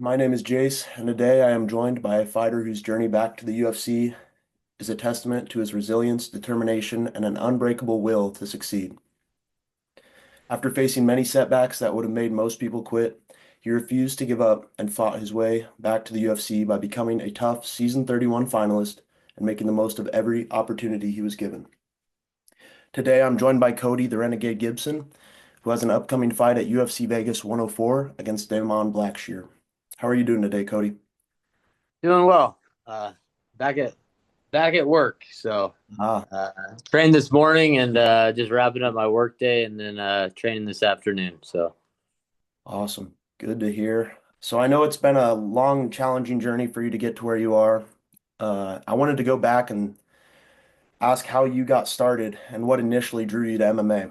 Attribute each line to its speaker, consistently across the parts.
Speaker 1: My name is Jace, and today I am joined by a fighter whose journey back to the UFC is a testament to his resilience, determination, and an unbreakable will to succeed. After facing many setbacks that would have made most people quit, he refused to give up and fought his way back to the UFC by becoming a tough Season 31 finalist and making the most of every opportunity he was given. Today I'm joined by Cody, the Renegade Gibson, who has an upcoming fight at UFC Vegas 104 against Damon Blackshear. How are you doing today, Cody?
Speaker 2: Doing well. Uh, back at back at work. So
Speaker 1: Ah,
Speaker 2: uh, trained this morning and just wrapping up my work day, and then training this afternoon. So
Speaker 1: awesome. Good to hear. So I know it's been a long, challenging journey for you to get to where you are. I wanted to go back and ask how you got started and what initially drew you to MMA.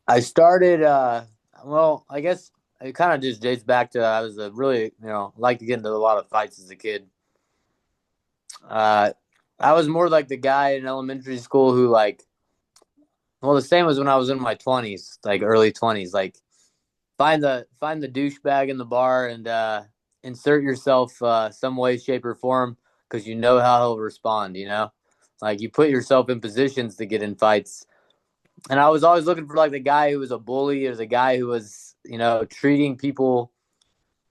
Speaker 2: I started. Well, I guess it kind of just dates back to I was a really like to get into a lot of fights as a kid. Uh, I was more like the guy in elementary school who the same as when I was in my 20s, like early 20s, like find the douchebag in the bar and insert yourself some way, shape, or form because you know how he'll respond. Like you put yourself in positions to get in fights. And I was always looking for like the guy who was a bully or the guy who was treating people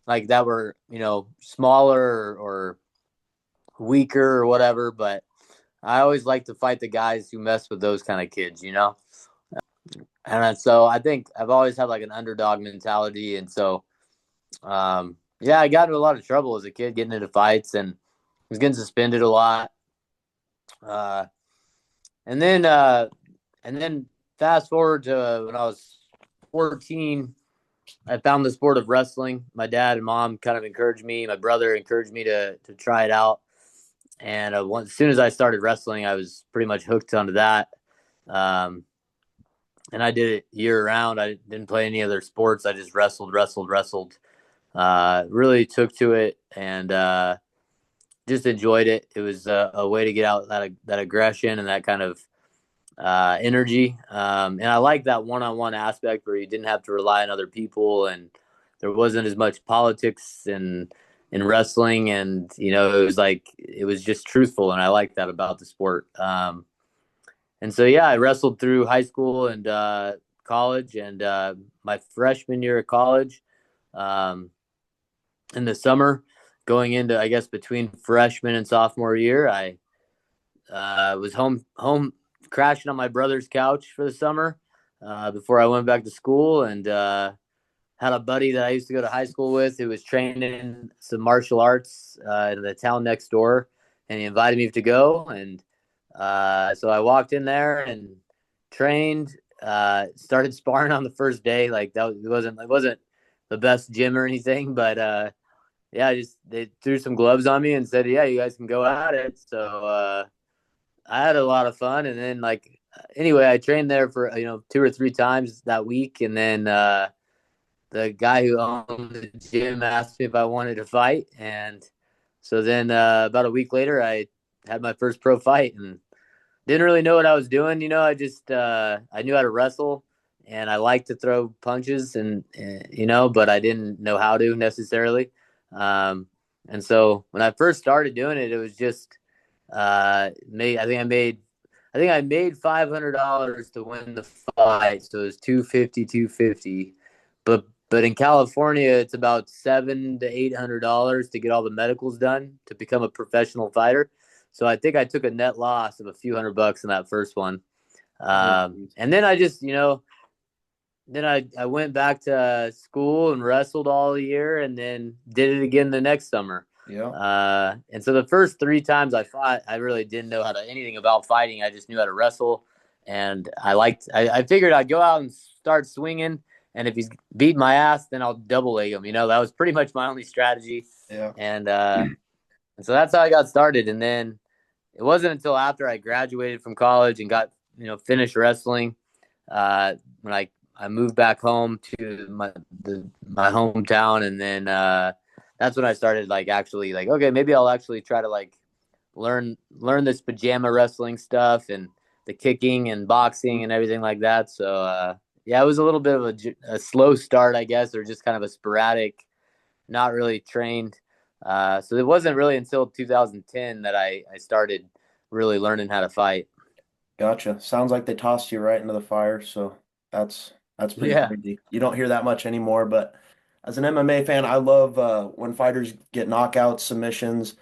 Speaker 2: like that were smaller or weaker or whatever. But I always like to fight the guys who mess with those kind of kids. And so I think I've always had like an underdog mentality, and so yeah, I got into a lot of trouble as a kid, getting into fights, and was getting suspended a lot. Uh, and then, uh, and then, fast forward to when I was 14, I found the sport of wrestling. My dad and mom kind of encouraged me. My brother encouraged me to try it out. And as soon as I started wrestling, I was pretty much hooked onto that. Um, and I did it year round. I didn't play any other sports. I just wrestled, wrestled, wrestled. Really took to it, and just enjoyed it. It was a way to get out that aggression and that kind of energy. And I like that one-on-one aspect where you didn't have to rely on other people, and there wasn't as much politics in wrestling. And it was just truthful, and I like that about the sport. And so yeah, I wrestled through high school and college, and my freshman year of college. Um, in the summer, going into I guess between freshman and sophomore year, I was home crashing on my brother's couch for the summer before I went back to school, and had a buddy that I used to go to high school with who was training some martial arts in the town next door, and he invited me to go, and so I walked in there and trained. Started sparring on the first day. Like that it wasn't the best gym or anything, but yeah, they threw some gloves on me and said, "Yeah, you guys can go at it." So I had a lot of fun, and then anyway, I trained there for two or three times that week, and then the guy who owned the gym asked me if I wanted to fight, and so then about a week later, I had my first pro fight, and didn't really know what I was doing. I just I knew how to wrestle, and I liked to throw punches, and but I didn't know how to necessarily. Um, and so when I first started doing it, it was just made. I think I made $500 to win the fight, so it was 250, 250. But in California, it's about $700 to $800 to get all the medicals done to become a professional fighter. So I think I took a net loss of a few $100 in that first one.
Speaker 1: Oh,
Speaker 2: And then I went back to school and wrestled all year, and then did it again the next summer.
Speaker 1: yeah.
Speaker 2: And so the first three times I fought, I really didn't know anything about fighting. I just knew how to wrestle, and I figured I'd go out and start swinging, and if he's beating my ass, then I'll double leg him. That was pretty much my only strategy,
Speaker 1: Yeah.
Speaker 2: and so that's how I got started. And then it wasn't until after I graduated from college and got finished wrestling, when I moved back home to my hometown, and then that's when I started actually okay, maybe I'll actually try to learn this pajama wrestling stuff and the kicking and boxing and everything like that. So yeah, it was a little bit of a slow start, I guess, or just kind of a sporadic not really trained. So it wasn't really until 2010 that I started really learning how to fight.
Speaker 1: Gotcha. Sounds like they tossed you right into the fire, so that's pretty
Speaker 2: Yeah.
Speaker 1: crazy. You don't hear that much anymore, but as an MMA fan, I love when fighters get knockouts, submissions.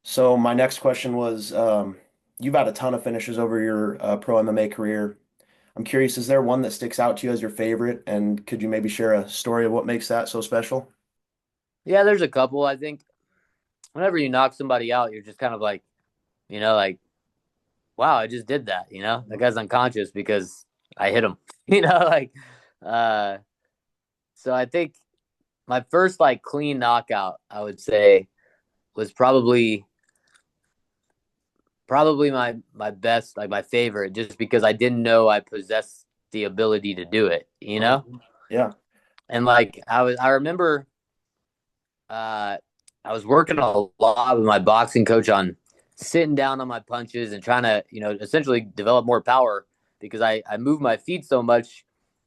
Speaker 1: So my next question was, you've had a ton of finishes over your pro MMA career. I'm curious, is there one that sticks out to you as your favorite? And could you maybe share a story of what makes that so special?
Speaker 2: Yeah, there's a couple. I think whenever you knock somebody out, you're just kind of like, like, wow, I just did that. That guy's unconscious because I hit him. Like, uh, so I think my first like clean knockout, I would say, was probably my best, like my favorite, just because I didn't know I possessed the ability to do it.
Speaker 1: Mhm. Yeah.
Speaker 2: And like I remember uh I was working a lot with my boxing coach on sitting down on my punches and trying to, essentially develop more power because I moved my feet so much,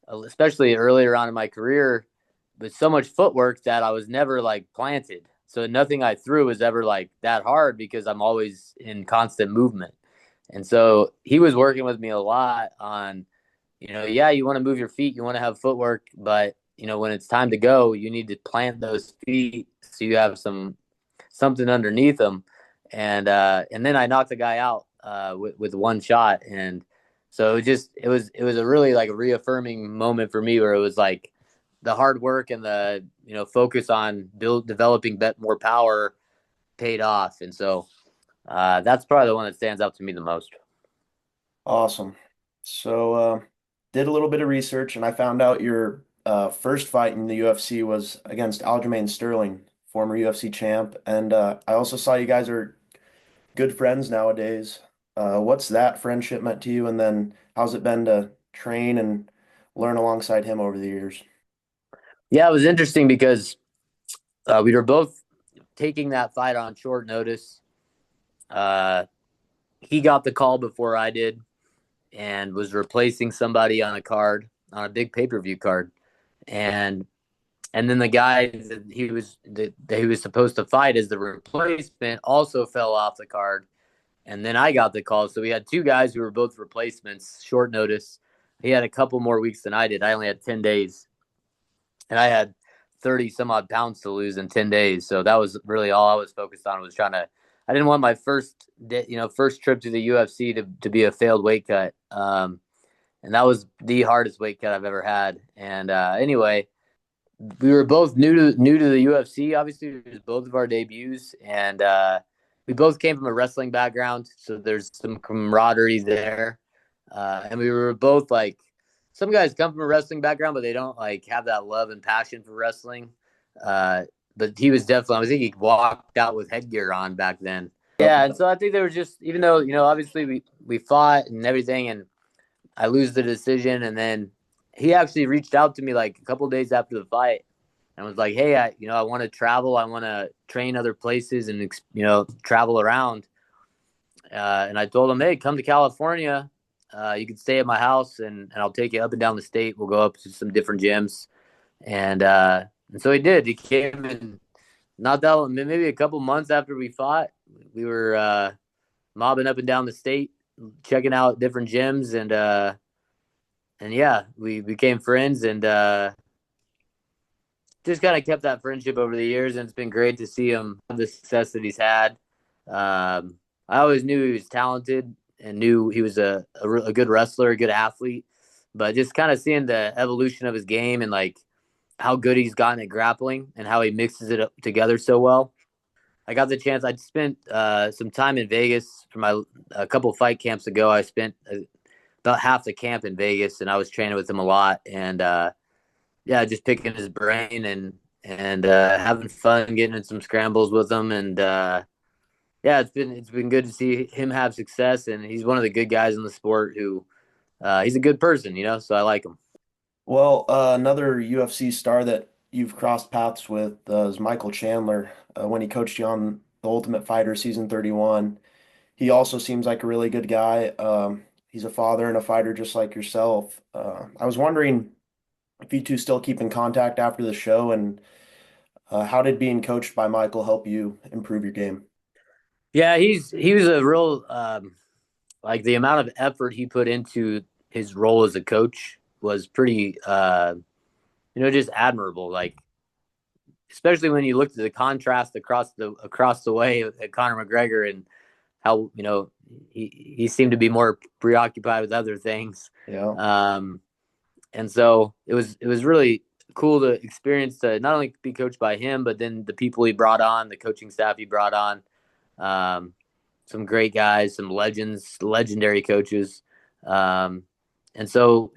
Speaker 2: especially earlier on in my career, with so much footwork that I was never like planted. So nothing I threw was ever like that hard because I'm always in constant movement. And so he was working with me a lot on, yeah, you want to move your feet, you want to have footwork, but when it's time to go, you need to plant those feet so you have something underneath them. And then I knocked the guy out with one shot, and so it was a really like a reaffirming moment for me where it was like the hard work and the focus on developing more power paid off, and so that's probably the one that stands out to me the most.
Speaker 1: Awesome. So, did a little bit of research and I found out your first fight in the UFC was against Aljamain Sterling, former UFC champ. And I also saw you guys are good friends nowadays. What's that friendship meant to you? And then how's it been to train and learn alongside him over the years?
Speaker 2: Yeah, it was interesting because we were both taking that fight on short notice. Uh, he got the call before I did and was replacing somebody on a card, on a big pay-per-view card. And and then the guy that he was supposed to fight as the replacement also fell off the card. And then I got the call. So we had two guys who were both replacements, short notice. He had a couple more weeks than I did. I only had 10 days. And I had 30 some odd pounds to lose in 10 days. So that was really all I was focused on, was trying to, I didn't want my first trip to the UFC to be a failed weight cut. And that was the hardest weight cut I've ever had. And anyway, we were both new to the UFC. Obviously, it was both of our debuts, and we both came from a wrestling background, so there's some camaraderie there. And we were both like, some guys come from a wrestling background, but they don't like have that love and passion for wrestling. Uh, but he was definitely, I think he walked out with headgear on back then.
Speaker 1: Yep.
Speaker 2: Yeah, and so I think there was just, even though obviously we fought and everything, and I lose the decision, and then he actually reached out to me like a couple days after the fight and was like, "Hey, I want to travel. I want to train other places and travel around." And I told him, "Hey, come to California. You can stay at my house, and I'll take you up and down the state. We'll go up to some different gyms." And so he did. He came in not that maybe a couple months after we fought. We were mobbing up and down the state, checking out different gyms, and yeah, we became friends, and just kind of kept that friendship over the years, and it's been great to see him have the success that he's had. I always knew he was talented and knew he was a good wrestler, a good athlete, but just kind of seeing the evolution of his game and like how good he's gotten at grappling and how he mixes it up together so well. I got the chance. I spent some time in Vegas for my a couple fight camps ago. I spent about half the camp in Vegas, and I was training with him a lot. And yeah, just picking his brain and having fun, getting in some scrambles with him, and yeah, it's been good to see him have success, and he's one of the good guys in the sport who he's a good person, so I like him.
Speaker 1: Well, another UFC star that you've crossed paths with is Michael Chandler when he coached you on The Ultimate Fighter season 31. He also seems like a really good guy. He's a father and a fighter just like yourself. I was wondering if you two still keep in contact after the show and How did being coached by Michael help you improve your game?
Speaker 2: Yeah, he was a real like the amount of effort he put into his role as a coach was pretty just admirable. Like especially when you looked at the contrast across the way at Conor McGregor and how he seemed to be more preoccupied with other things.
Speaker 1: Yeah,
Speaker 2: Um, and so it was really cool to experience to not only be coached by him, but then the people he brought on, the coaching staff he brought on, um, some great guys, some legends, legendary coaches, um, and so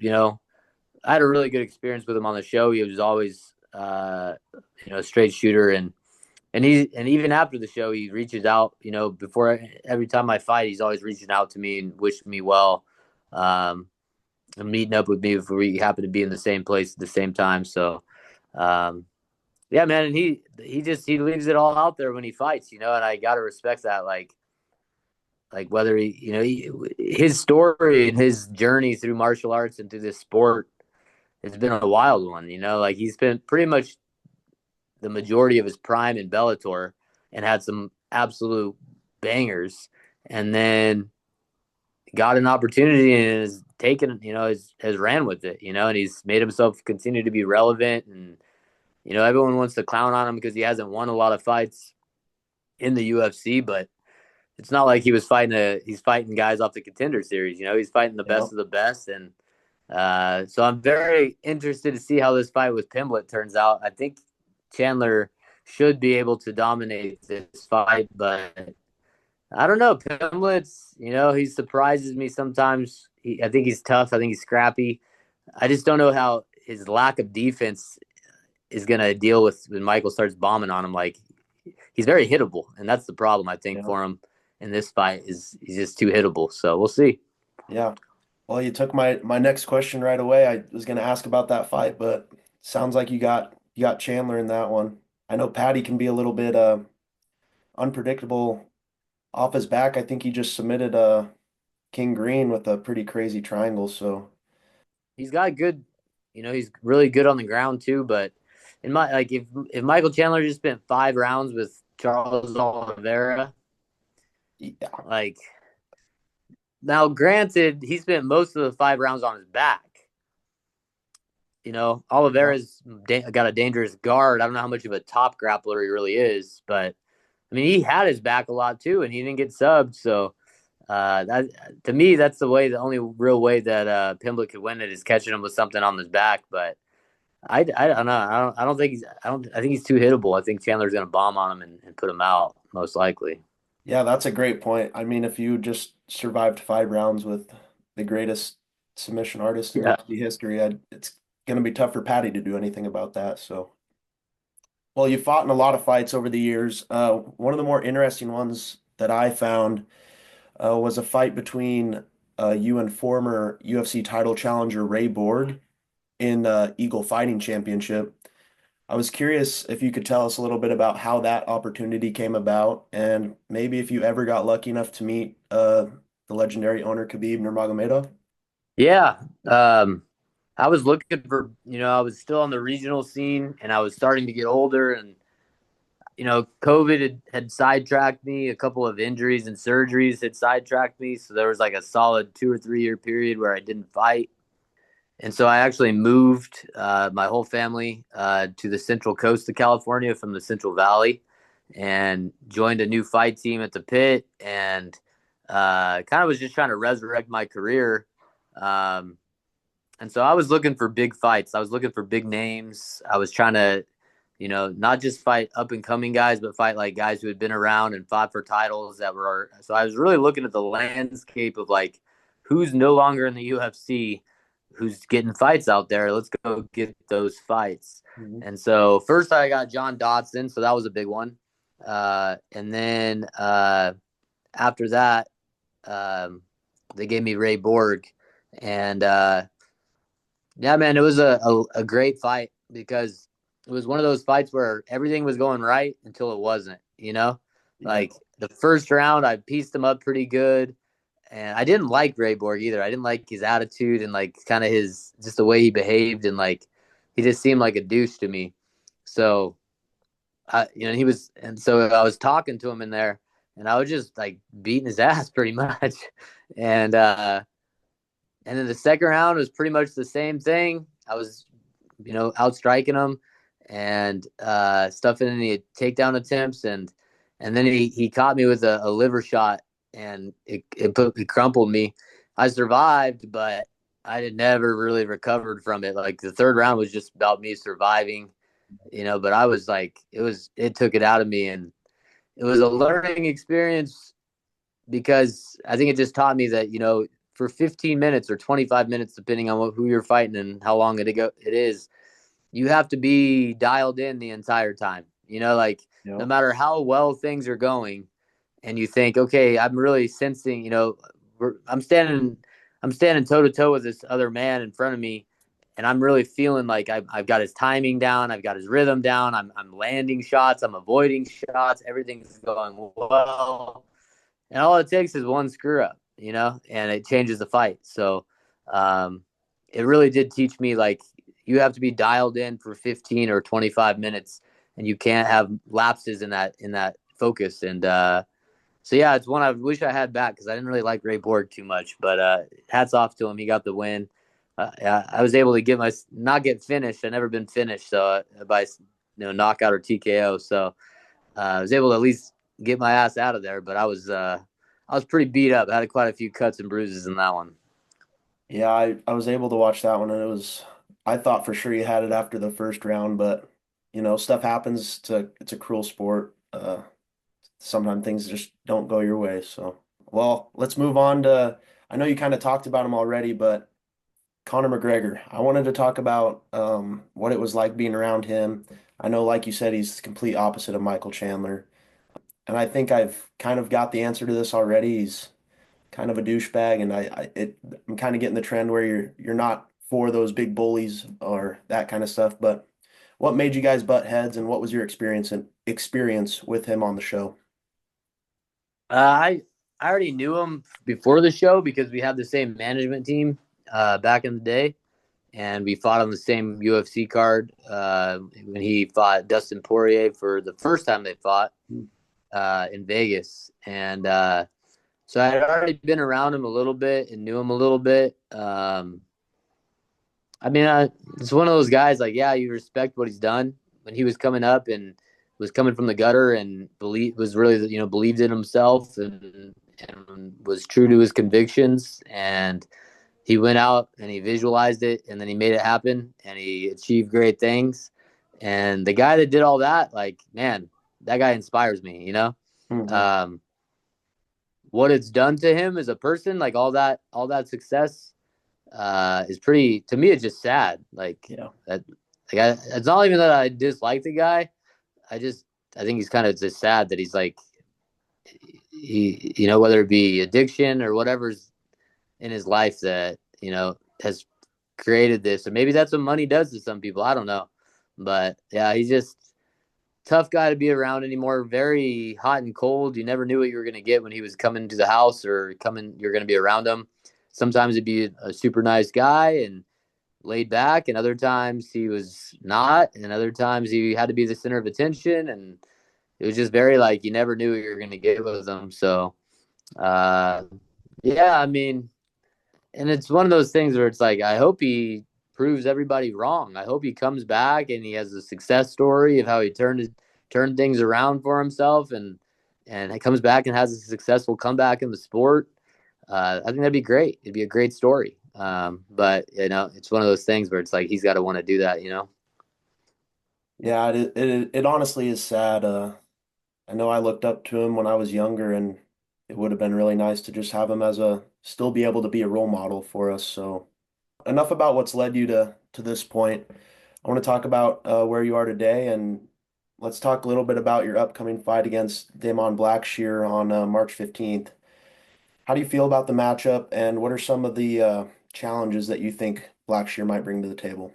Speaker 2: I had a really good experience with him on the show. He was always a straight shooter and even after the show, he reaches out. Before every time I fight, he's always reaching out to me and wishing me well, um, and meeting up with me if we happen to be in the same place at the same time. So, um, yeah, man, and he leaves it all out there when he fights, and I gotta respect that. Like whether his story and his journey through martial arts and through this sport has been a wild one. Like he spent pretty much the majority of his prime in Bellator and had some absolute bangers, and then got an opportunity and has taken, has ran with it, and he's made himself continue to be relevant. And, everyone wants to clown on him because he hasn't won a lot of fights in the UFC, but it's not like he's fighting guys off the Contender Series. He's fighting the
Speaker 1: yeah,
Speaker 2: best of the best. And so I'm very interested to see how this fight with Pimblett turns out. I think Chandler should be able to dominate this fight, but I don't know. Pimblett's, he surprises me sometimes. I think he's tough. I think he's scrappy. I just don't know how his lack of defense is going to deal with when Michael starts bombing on him. Like he's very hittable, and that's the problem I think
Speaker 1: yeah,
Speaker 2: for him in this fight is he's just too hittable. So we'll see.
Speaker 1: yeah. Well, you took my next question right away. I was going to ask about that fight, but sounds like you got Chandler in that one. I know Patty can be a little bit unpredictable off his back. I think he just submitted King Green with a pretty crazy triangle. So
Speaker 2: He's got good, he's really good on the ground too. But in my like, if Michael Chandler just spent 5 rounds with Charles Oliveira,
Speaker 1: yeah,
Speaker 2: like now, granted, he spent most of the 5 rounds on his back.
Speaker 1: yeah,
Speaker 2: Oliveira's got a dangerous guard. I don't know how much of a top grappler he really is, but I mean, he had his back a lot too, and he didn't get subbed. So that to me, that's the only real way that Pimblett could win it is catching him with something on his back. But I don't know. I think he's too hittable. I think Chandler's going to bomb on him and put him out most likely.
Speaker 1: yeah. That's a great point. I mean, if you just survived 5 rounds with the greatest submission artist in
Speaker 2: Yeah.
Speaker 1: UFC history, it's going to be tough for Patty to do anything about that. So. Well, you fought in a lot of fights over the years. One of the more interesting ones that I found was a fight between you and former UFC title challenger Ray Borg in Eagle Fighting Championship. I was curious if you could tell us a little bit about how that opportunity came about, and maybe if you ever got lucky enough to meet the legendary owner Khabib Nurmagomedov.
Speaker 2: Yeah. I was looking for, I was still on the regional scene and I was starting to get older and, COVID had sidetracked me. A couple of injuries and surgeries had sidetracked me. So there was like a solid 2 or 3 year period where I didn't fight. And so I actually moved my whole family to the central coast of California from the Central Valley and joined a new fight team at the pit and kind of was just trying to resurrect my career. Um, and so I was looking for big fights. I was looking for big names. I was trying to, not just fight up and coming guys, but fight like guys who had been around and fought for titles that were. So I was really looking at the landscape of like who's no longer in the UFC, who's getting fights out there. Let's go get those fights.
Speaker 1: Mhm.
Speaker 2: And so first I got John Dodson. So that was a big one. And then after that, um, they gave me Ray Borg. And yeah, man, it was a great fight because it was one of those fights where everything was going right until it wasn't.
Speaker 1: Yeah.
Speaker 2: Like the first round, I pieced him up pretty good. And I didn't like Ray Borg either. I didn't like his attitude and like kind of just the way he behaved. And like he just seemed like a douche to me. So he was, and so I was talking to him in there, and I was just like beating his ass pretty much, and and then the second round was pretty much the same thing. I was, outstriking him and stuffing any takedown attempts, and then he caught me with a liver shot, and it crumpled me. I survived, but I had never really recovered from it. Like the third round was just about me surviving, but I was like, it took it out of me, and it was a learning experience because I think it just taught me that, for 15 minutes or 25 minutes, depending on who you're fighting and how long it is, you have to be dialed in the entire time. Like no
Speaker 1: Yep.
Speaker 2: matter how well things are going, and you think, okay, I'm really sensing, I'm standing toe to toe with this other man in front of me, and I'm really feeling like I've got his timing down, I've got his rhythm down, I'm landing shots, I'm avoiding shots, everything's going well, and all it takes is one screw up, and it changes the fight. So, um, it really did teach me like you have to be dialed in for 15 or 25 minutes, and you can't have lapses in that focus. And so yeah, it's one I wish I had back because I didn't really like Ray Borg too much. But hats off to him, he got the win. I was able to not get finished. I never been finished, so by knockout or TKO. So I was able to at least get my ass out of there. But I was pretty beat up. I had quite a few cuts and bruises in that one.
Speaker 1: Yeah, I was able to watch that one, and I thought for sure you had it after the first round, but stuff happens. It's a cruel sport. Sometimes things just don't go your way. So, well, let's move on to, I know you kind of talked about him already, but Conor McGregor. I wanted to talk about what it was like being around him. I know, like you said, he's the complete opposite of Michael Chandler. And I think I've kind of got the answer to this already. He's kind of a douchebag, and I'm kind of getting the trend where you're not for those big bullies or that kind of stuff. But what made you guys butt heads, and what was your experience with him on the show?
Speaker 2: I already knew him before the show because we had the same management team back in the day, and we fought on the same UFC card when he fought Dustin Poirier for the first time they fought in Vegas, and so I had already been around him a little bit and knew him a little bit. I mean, it's one of those guys like, yeah, you respect what he's done when he was coming up and was coming from the gutter and was really, believed in himself and was true to his convictions. And he went out and he visualized it and then he made it happen and he achieved great things. And the guy that did all that, like, man, that guy inspires me.
Speaker 1: Hmm.
Speaker 2: Um, what it's done to him as a person, like all that success is pretty, to me it's just sad. Like
Speaker 1: Yeah.
Speaker 2: that, it's not even that I dislike the guy. I just I think he's kind of just sad that he's like whether it be addiction or whatever's in his life that has created this, or maybe that's what money does to some people. I don't know, but yeah, he's just tough guy to be around anymore. Very hot and cold. You never knew what you were going to get when he was coming to the house or coming. You're going to be around him. Sometimes it'd be a super nice guy and laid back, and other times he was not, and other times he had to be the center of attention, and it was just very like you never knew what you were going to get with him. So, uh, yeah, I mean, and it's one of those things where it's like I hope he proves everybody wrong. I hope he comes back and he has a success story of how he turned things around for himself, and he comes back and has a successful comeback in the sport. I think that'd be great. It'd be a great story. But it's one of those things where it's like he's got to want to do that.
Speaker 1: Yeah, it honestly is sad. I know I looked up to him when I was younger, and it would have been really nice to just have him still be able to be a role model for us. So enough about what's led you to this point. I want to talk about where you are today, and let's talk a little bit about your upcoming fight against Damon Blackshear on March 15th. How do you feel about the matchup, and what are some of the challenges that you think Blackshear might bring to the table?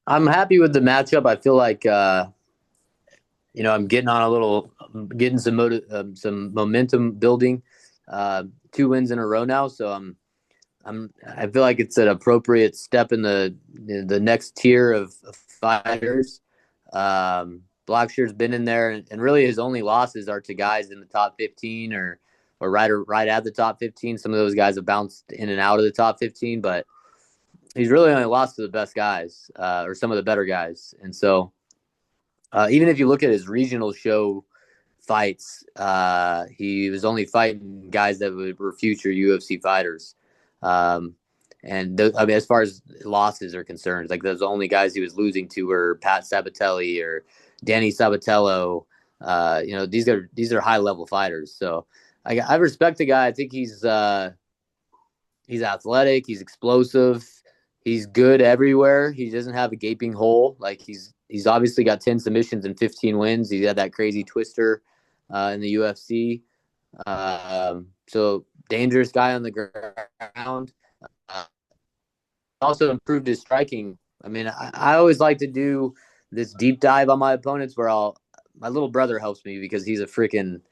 Speaker 2: I'm happy with the matchup. I feel like I'm getting some momentum building. 2 wins in a row now, so I feel like it's an appropriate step in the next tier of fighters. Blackshear's been in there, and really his only losses are to guys in the top 15 or right at the top 15. Some of those guys have bounced in and out of the top 15, but he's really only lost to the best guys or some of the better guys. And so even if you look at his regional show fights, he was only fighting guys that were future UFC fighters. Um, I mean, as far as losses are concerned, like those only guys he was losing to were Pat Sabatelli or Danny Sabatello. These are high level fighters. So I respect the guy. I think he's athletic. He's explosive. He's good everywhere. He doesn't have a gaping hole. Like he's obviously got 10 submissions and 15 wins. He had that crazy twister in the UFC. So dangerous guy on the ground. Uh, Also improved his striking. I mean, I always like to do this deep dive on my opponents where my little brother helps me because he's a freaking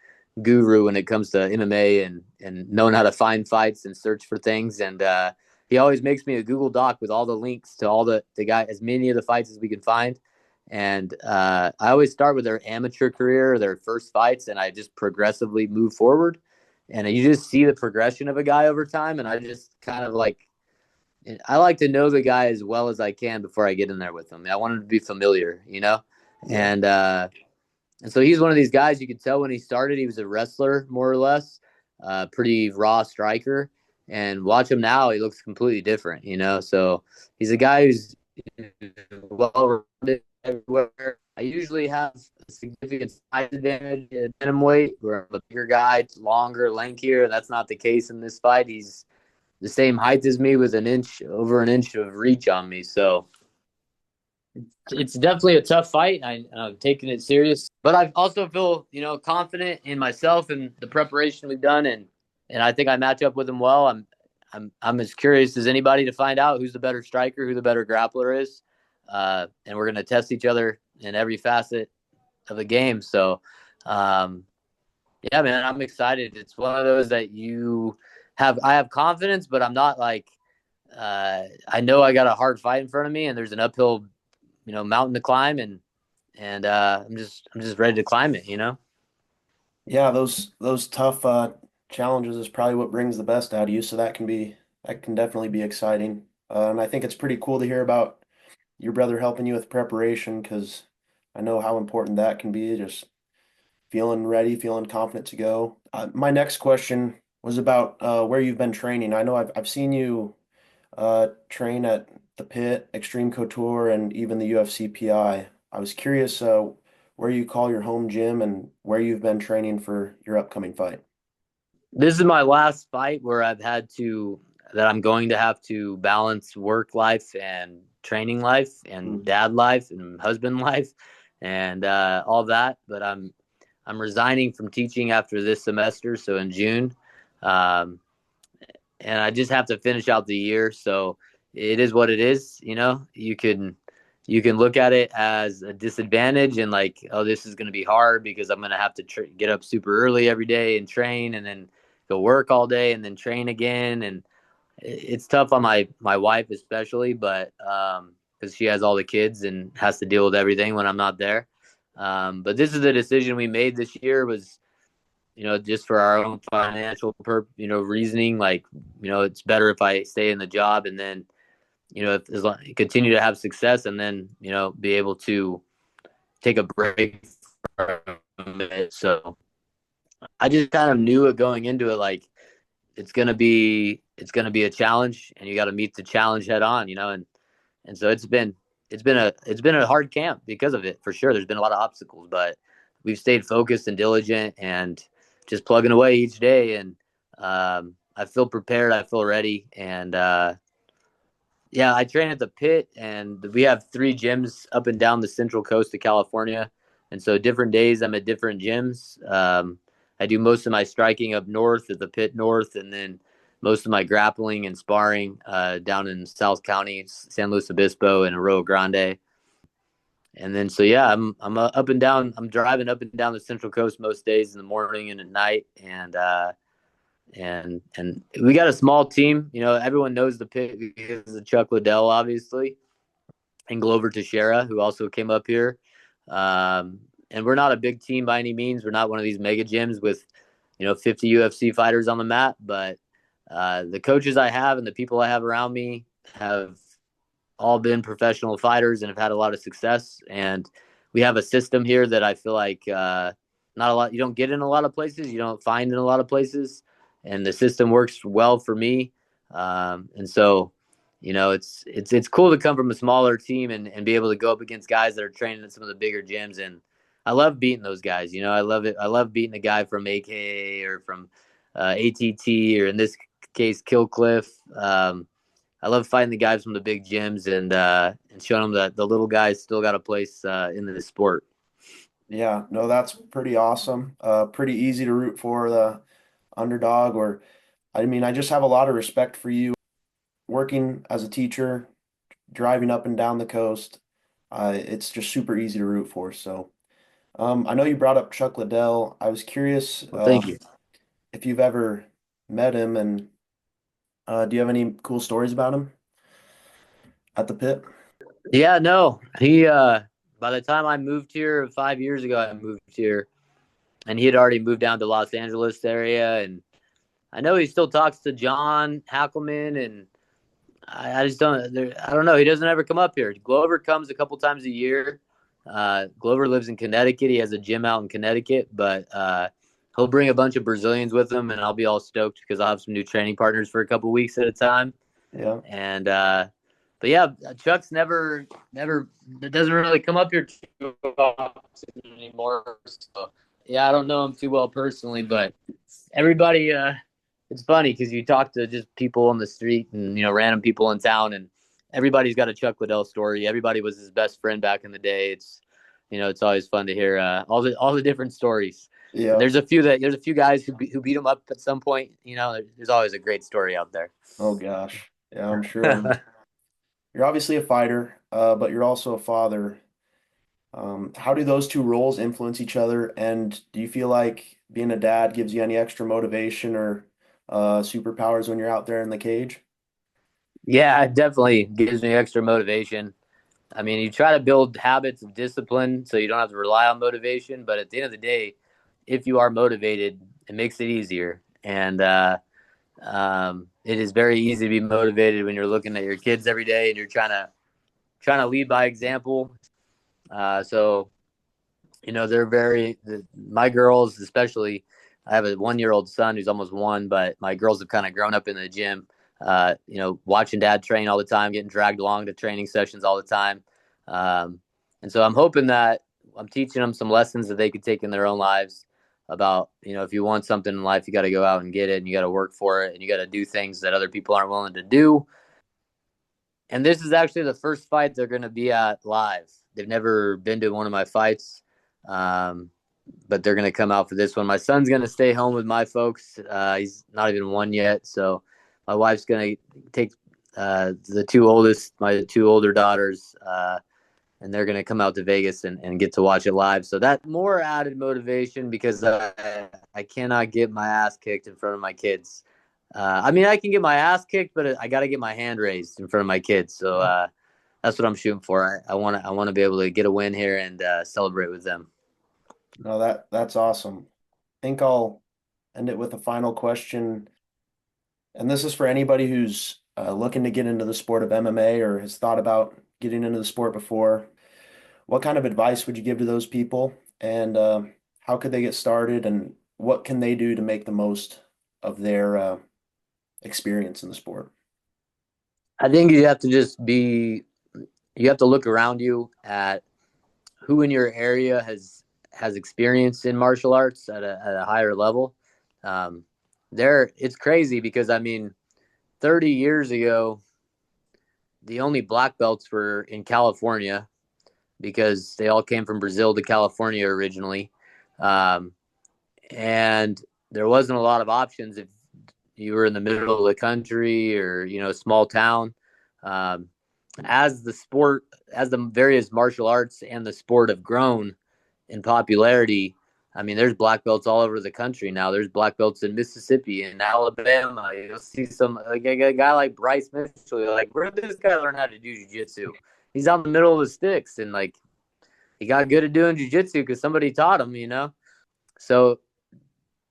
Speaker 2: guru when it comes to MMA and knowing how to find fights and search for things. And he always makes me a Google Doc with all the links to all the guy, as many of the fights as we can find. And I always start with their amateur career, their first fights, and I just progressively move forward. And you just see the progression of a guy over time. And I just kind of like, I like to know the guy as well as I can before I get in there with him. I want him to be familiar, you know?
Speaker 1: Yeah.
Speaker 2: And so he's one of these guys you could tell when he started, he was a wrestler, more or less, pretty raw striker. And watch him now, he looks completely different, you know? So he's a guy who's well rounded everywhere. I usually have a significant size advantage at weight where I'm a bigger guy, longer, lankier. That's not the case in this fight. He's the same height as me with over an inch of reach on me. So it's definitely a tough fight. I'm taking it serious, but I also feel, confident in myself and the preparation we've done. And I think I match up with him well. I'm as curious as anybody to find out who's the better striker, who the better grappler is. And we're going to test each other in every facet of the game. So, yeah, man, I'm excited. It's one of those that I have confidence, but I'm not like, I know I got a hard fight in front of me and there's an uphill, mountain to climb and I'm just ready to climb it,
Speaker 1: Yeah, those tough challenges is probably what brings the best out of you, so that can definitely be exciting. And I think it's pretty cool to hear about your brother helping you with preparation because I know how important that can be, just feeling ready, feeling confident to go. My next question was about where you've been training. I know I've seen you train at the Pit, Extreme Couture, and even the UFC PI. I was curious where you call your home gym and where you've been training for your upcoming fight.
Speaker 2: This is my last fight where that I'm going to have to balance work life and training life and
Speaker 1: Mm.
Speaker 2: dad life and husband life and all that. But I'm resigning from teaching after this semester, so in June. Um, and I just have to finish out the year. So it is what it is. You can look at it as a disadvantage and like, oh, this is going to be hard because I'm going to have to get up super early every day and train, and then go work all day and then train again. And it's tough on my wife especially, but because she has all the kids and has to deal with everything when I'm not there. But this is the decision we made this year was, just for our own financial reasoning. Like, it's better if I stay in the job and then, if as long, continue to have success and then, be able to take a break from it. So I just kind of knew it going into it, like it's gonna be a challenge, and you got to meet the challenge head on, and so it's been a hard camp because of it for sure. There's been a lot of obstacles, but we've stayed focused and diligent and just plugging away each day. And I feel prepared. I feel ready. And yeah, I train at the Pit, and we have 3 gyms up and down the central coast of California. And so different days I'm at different gyms. I do most of my striking up north at the Pit North, and then most of my grappling and sparring down in South County, San Luis Obispo, and Arroyo Grande. And then so yeah, I'm up and down. I'm driving up and down the Central Coast most days in the morning and at night, and we got a small team. Everyone knows the Pit because of Chuck Liddell, obviously, and Glover Teixeira, who also came up here. And we're not a big team by any means. We're not one of these mega gyms with, 50 UFC fighters on the mat. But the coaches I have and the people I have around me have all been professional fighters and have had a lot of success. And we have a system here that I feel like not a lot, you don't get in a lot of places, you don't find in a lot of places. And the system works well for me. And so, it's cool to come from a smaller team and be able to go up against guys that are training at some of the bigger gyms. And I love beating those guys. I love it. I love beating a guy from AKA or from ATT, or in this case, Killcliff. I love fighting the guys from the big gyms and showing them that the little guys still got a place in the sport.
Speaker 1: Yeah, no, that's pretty awesome. Pretty easy to root for the underdog, or I mean, I just have a lot of respect for you working as a teacher, driving up and down the coast. It's just super easy to root for. So, I know you brought up Chuck Liddell. I was curious,
Speaker 2: Well, thank you.
Speaker 1: if you've ever met him, and do you have any cool stories about him at the pit?
Speaker 2: Yeah, no, he. By the time I moved here 5 years ago, I moved here, and he had already moved down to Los Angeles area, and I know he still talks to John Hackelman, and I just don't. I don't know. He doesn't ever come up here. Glover comes a couple times a year. Glover lives in Connecticut. He has a gym out in Connecticut, but he'll bring a bunch of Brazilians with him, and I'll be all stoked because I'll have some new training partners for a couple weeks at a time.
Speaker 1: Yeah.
Speaker 2: And but yeah, Chuck's never doesn't really come up here too often anymore. So yeah, I don't know him too well personally, but everybody it's funny because you talk to just people on the street and random people in town, and everybody's got a Chuck Liddell story. Everybody was his best friend back in the day. It's always fun to hear all the different stories. And
Speaker 1: Yeah.
Speaker 2: there's a few guys who beat him up at some point. There's always a great story out there.
Speaker 1: Oh gosh. Yeah, I'm sure. You're obviously a fighter, but you're also a father. How do those two roles influence each other? And do you feel like being a dad gives you any extra motivation or superpowers when you're out there in the cage?
Speaker 2: Yeah, it definitely gives me extra motivation. I mean, you try to build habits of discipline so you don't have to rely on motivation. But at the end of the day, if you are motivated, it makes it easier. And it is very easy to be motivated when you're looking at your kids every day and you're trying to lead by example. So they're my girls especially. I have a 1 year old son who's almost one, but my girls have kind of grown up in the gym. Watching dad train all the time, getting dragged along to training sessions all the time. And so I'm hoping that I'm teaching them some lessons that they could take in their own lives about, if you want something in life, you got to go out and get it, and you got to work for it, and you got to do things that other people aren't willing to do. And this is actually the first fight they're going to be at live. They've never been to one of my fights, but they're going to come out for this one. My son's going to stay home with my folks. He's not even one yet, so my wife's going to take my two older daughters, and they're going to come out to Vegas and get to watch it live. So that more added motivation because I cannot get my ass kicked in front of my kids. I mean, I can get my ass kicked, but I got to get my hand raised in front of my kids. So that's what I'm shooting for. I want to be able to get a win here and celebrate with them.
Speaker 1: No, that's awesome. I think I'll end it with a final question. And this is for anybody who's looking to get into the sport of MMA or has thought about getting into the sport before. What kind of advice would you give to those people? And how could they get started? And what can they do to make the most of their experience in the sport?
Speaker 2: I think you have to look around you at who in your area has experience in martial arts at a higher level. Um, it's crazy because I mean, 30 years ago, the only black belts were in California because they all came from Brazil to California originally. Um, and there wasn't a lot of options if you were in the middle of the country or, a small town. Um, as the various martial arts and the sport have grown in popularity, I mean, there's black belts all over the country now. There's black belts in Mississippi and Alabama. You'll see some like a guy like Bryce Mitchell. You're like, where did this guy learn how to do jiu-jitsu? He's out in the middle of the sticks, and like he got good at doing jujitsu because somebody taught him. So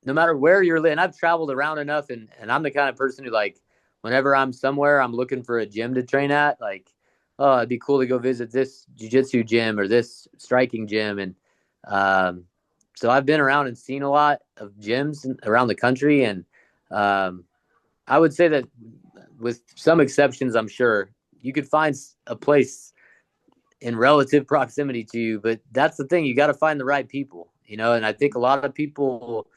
Speaker 2: no matter where you're living, I've traveled around enough, and I'm the kind of person who, like, whenever I'm somewhere, I'm looking for a gym to train at. Like, oh, it'd be cool to go visit this jujitsu gym or this striking gym, and um, so I've been around and seen a lot of gyms around the country, and um, I would say that with some exceptions, I'm sure you could find a place in relative proximity to you, but that's the thing, you got to find the right people. And I think a lot of people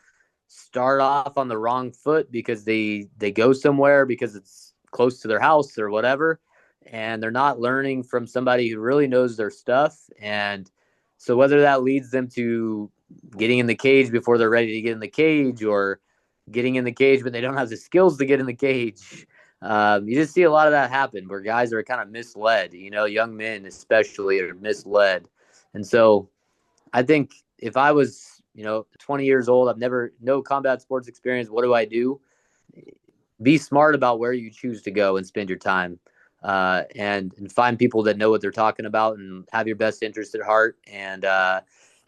Speaker 2: start off on the wrong foot because they go somewhere because it's close to their house or whatever, and they're not learning from somebody who really knows their stuff. And so whether that leads them to getting in the cage before they're ready to get in the cage, or getting in the cage but they don't have the skills to get in the cage, you just see a lot of that happen where guys are kind of misled. Young men especially are misled. And so I think if I was, 20 years old, I've never, no combat sports experience, what do I do? Be smart about where you choose to go and spend your time, and find people that know what they're talking about and have your best interest at heart, and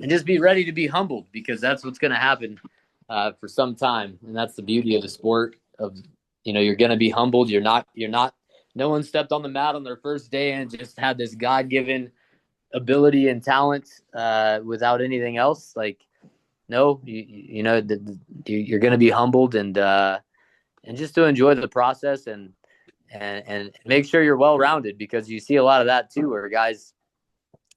Speaker 2: just be ready to be humbled, because that's what's going to happen for some time. And that's the beauty of the sport of, you're going to be humbled. You're not, no one stepped on the mat on their first day and just had this God-given ability and talent without anything else. Like, no, you're going to be humbled, and just to enjoy the process, and make sure you're well rounded, because you see a lot of that too, where guys,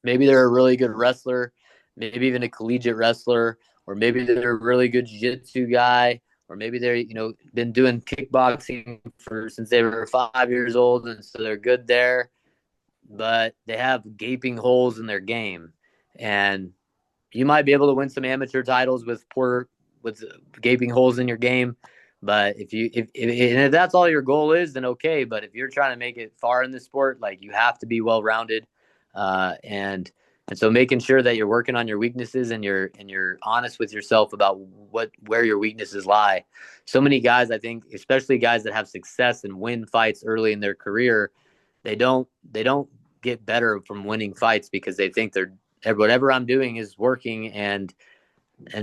Speaker 2: maybe they're a really good wrestler, maybe even a collegiate wrestler, or maybe they're a really good jiu-jitsu guy, or maybe they're been doing kickboxing for since they were 5 years old, and so they're good there, but they have gaping holes in their game. And you might be able to win some amateur titles with gaping holes in your game. But if that's all your goal is, then okay. But if you're trying to make it far in the sport, like, you have to be well rounded, and so making sure that you're working on your weaknesses, and you're honest with yourself about where your weaknesses lie. So many guys, I think, especially guys that have success and win fights early in their career, they don't get better from winning fights because they think they're whatever I'm doing is working, and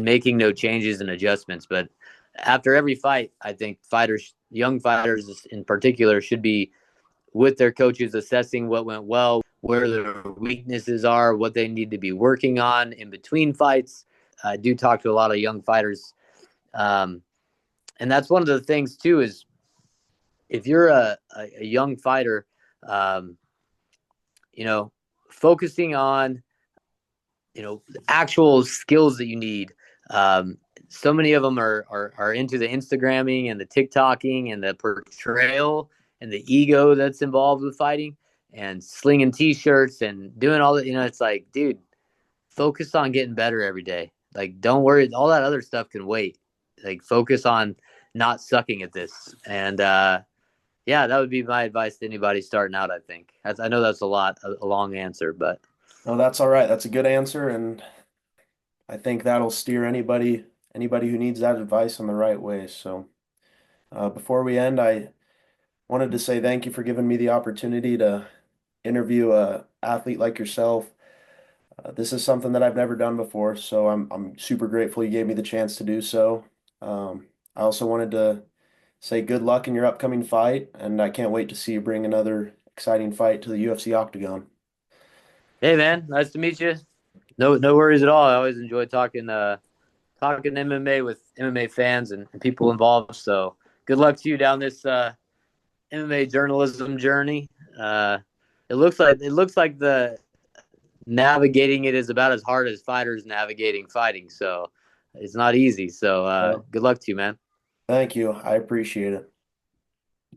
Speaker 2: making no changes and adjustments. But after every fight, I think young fighters in particular, should be with their coaches, assessing what went well, where their weaknesses are, what they need to be working on in between fights. I do talk to a lot of young fighters, um, and that's one of the things too. Is if you're a young fighter, um, you know, focusing on actual skills that you need. Um, so many of them are into the Instagramming and the TikToking and the portrayal and the ego that's involved with fighting, and slinging T-shirts and doing all that. It's like, dude, focus on getting better every day. Like, don't worry, all that other stuff can wait. Like, focus on not sucking at this. And yeah, that would be my advice to anybody starting out. I think I know that's a long answer, but
Speaker 1: No, that's all right. That's a good answer, and I think that'll steer anybody who needs that advice on the right way. So, before we end, I wanted to say thank you for giving me the opportunity to interview a athlete like yourself. This is something that I've never done before, so I'm super grateful you gave me the chance to do so. I also wanted to say good luck in your upcoming fight, and I can't wait to see you bring another exciting fight to the UFC octagon.
Speaker 2: hey, man, nice to meet you. No worries at all. I always enjoy talking MMA with MMA fans and people involved. So good luck to you down this MMA journalism journey. Uh, it looks like the navigating it is about as hard as fighters navigating fighting. So it's not easy. So
Speaker 1: Well,
Speaker 2: good luck to you, man.
Speaker 1: thank you. I appreciate it.